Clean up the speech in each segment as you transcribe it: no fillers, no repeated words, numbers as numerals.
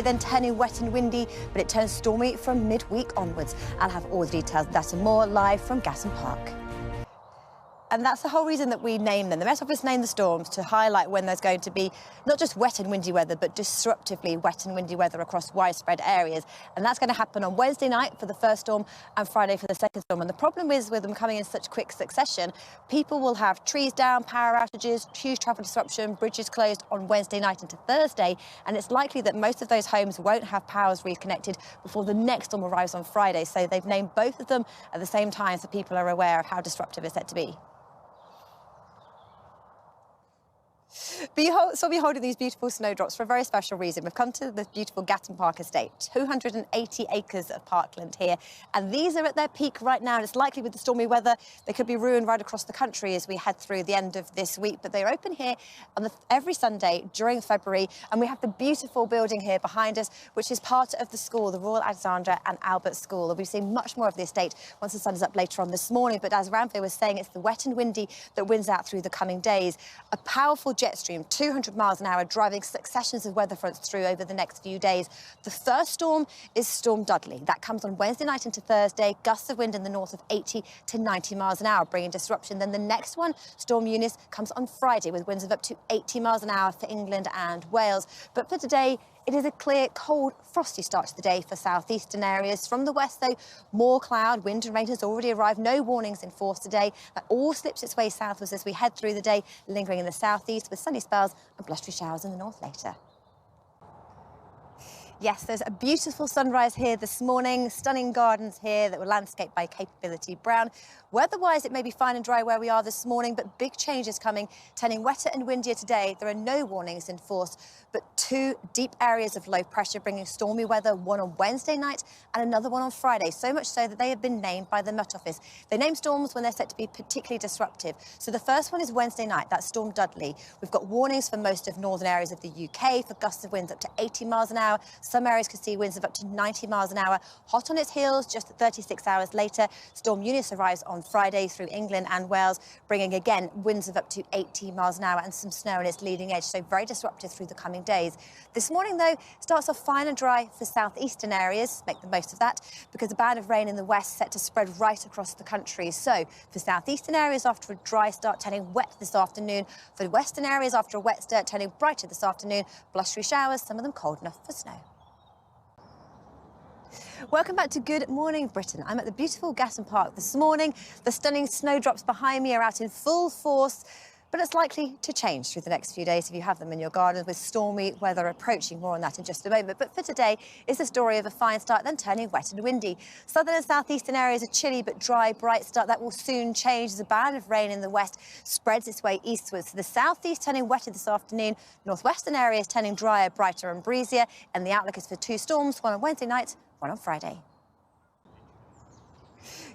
today, then turning wet and windy, but it turns stormy from midweek onwards. I'll have all the details of that and more live from Gatton Park. And that's the whole reason that we name them. The Met Office named the storms to highlight when there's going to be not just wet and windy weather, but disruptively wet and windy weather across widespread areas. And that's going to happen on Wednesday night for the first storm and Friday for the second storm. And the problem is with them coming in such quick succession, people will have trees down, power outages, huge traffic disruption, bridges closed on Wednesday night into Thursday. And it's likely that most of those homes won't have powers reconnected before the next storm arrives on Friday. So they've named both of them at the same time so people are aware of how disruptive it's set to be. So we're holding these beautiful snowdrops for a very special reason. We've come to the beautiful Gatton Park estate, 280 acres of parkland here. And these are at their peak right now. And it's likely with the stormy weather, they could be ruined right across the country as we head through the end of this week. But they're open here on every Sunday during February. And we have the beautiful building here behind us, which is part of the school, the Royal Alexandra and Albert School. We'll be seeing much more of the estate once the sun is up later on this morning. But as Ramfir was saying, it's the wet and windy that wins out through the coming days. A powerful jet stream, 200 miles an hour, driving successions of weather fronts through over the next few days. The first storm is Storm Dudley. That comes on Wednesday night into Thursday. Gusts of wind in the north of 80 to 90 miles an hour, bringing disruption. Then the next one, Storm Eunice, comes on Friday with winds of up to 80 miles an hour for England and Wales. But for today, it is a clear, cold, frosty start to the day for southeastern areas. From the west, though, more cloud, wind and rain has already arrived. No warnings in force today. That all slips its way southwards as we head through the day, lingering in the southeast with sunny spells and blustery showers in the north later. Yes, there's a beautiful sunrise here this morning, stunning gardens here that were landscaped by Capability Brown. Weather-wise, it may be fine and dry where we are this morning, but big changes coming, turning wetter and windier today. There are no warnings in force, but two deep areas of low pressure bringing stormy weather, one on Wednesday night and another one on Friday, so much so that they have been named by the Met Office. They name storms when they're set to be particularly disruptive. So the first one is Wednesday night, that's Storm Dudley. We've got warnings for most of northern areas of the UK for gusts of winds up to 80 miles an hour. Some areas could see winds of up to 90 miles an hour. Hot on its heels, just 36 hours later, Storm Eunice arrives on Friday through England and Wales, bringing again winds of up to 80 miles an hour and some snow on its leading edge, so very disruptive through the coming days. This morning, though, starts off fine and dry for southeastern areas. Make the most of that, because a band of rain in the west set to spread right across the country. So for southeastern areas, after a dry start, turning wet this afternoon. For western areas, after a wet start, turning brighter this afternoon. Blustery showers, some of them cold enough for snow. Welcome back to Good Morning Britain. I'm at the beautiful Gatton Park this morning. The stunning snowdrops behind me are out in full force, but it's likely to change through the next few days if you have them in your garden with stormy weather approaching. More on that in just a moment. But for today, it's the story of a fine start, then turning wet and windy. Southern and southeastern areas are chilly but dry, bright start. That will soon change as a band of rain in the west spreads its way eastwards. The southeast turning wetter this afternoon. Northwestern areas turning drier, brighter and breezier. And the outlook is for two storms, one on Wednesday night, one on Friday.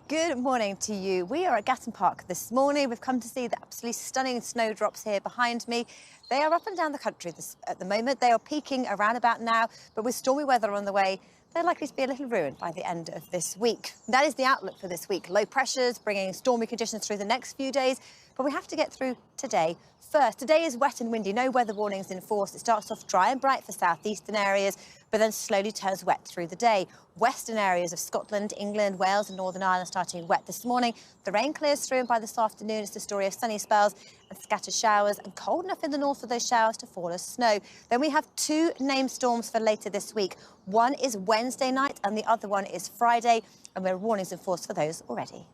Good morning to you. We are at Gatton Park this morning. We've come to see the absolutely stunning snowdrops here behind me. They are up and down the country at the moment. They are peaking around about now, but with stormy weather on the way, they're likely to be a little ruined by the end of this week. That is the outlook for this week. Low pressures bringing stormy conditions through the next few days, but we have to get through today first. Today is wet and windy, no weather warnings in force. It starts off dry and bright for southeastern areas, but then slowly turns wet through the day. Western areas of Scotland, England, Wales and Northern Ireland starting wet this morning. The rain clears through, and by this afternoon it's the story of sunny spells and scattered showers, and cold enough in the north for those showers to fall as snow. Then we have two named storms for later this week. One is Wednesday night and the other one is Friday, and there are warnings in force for those already.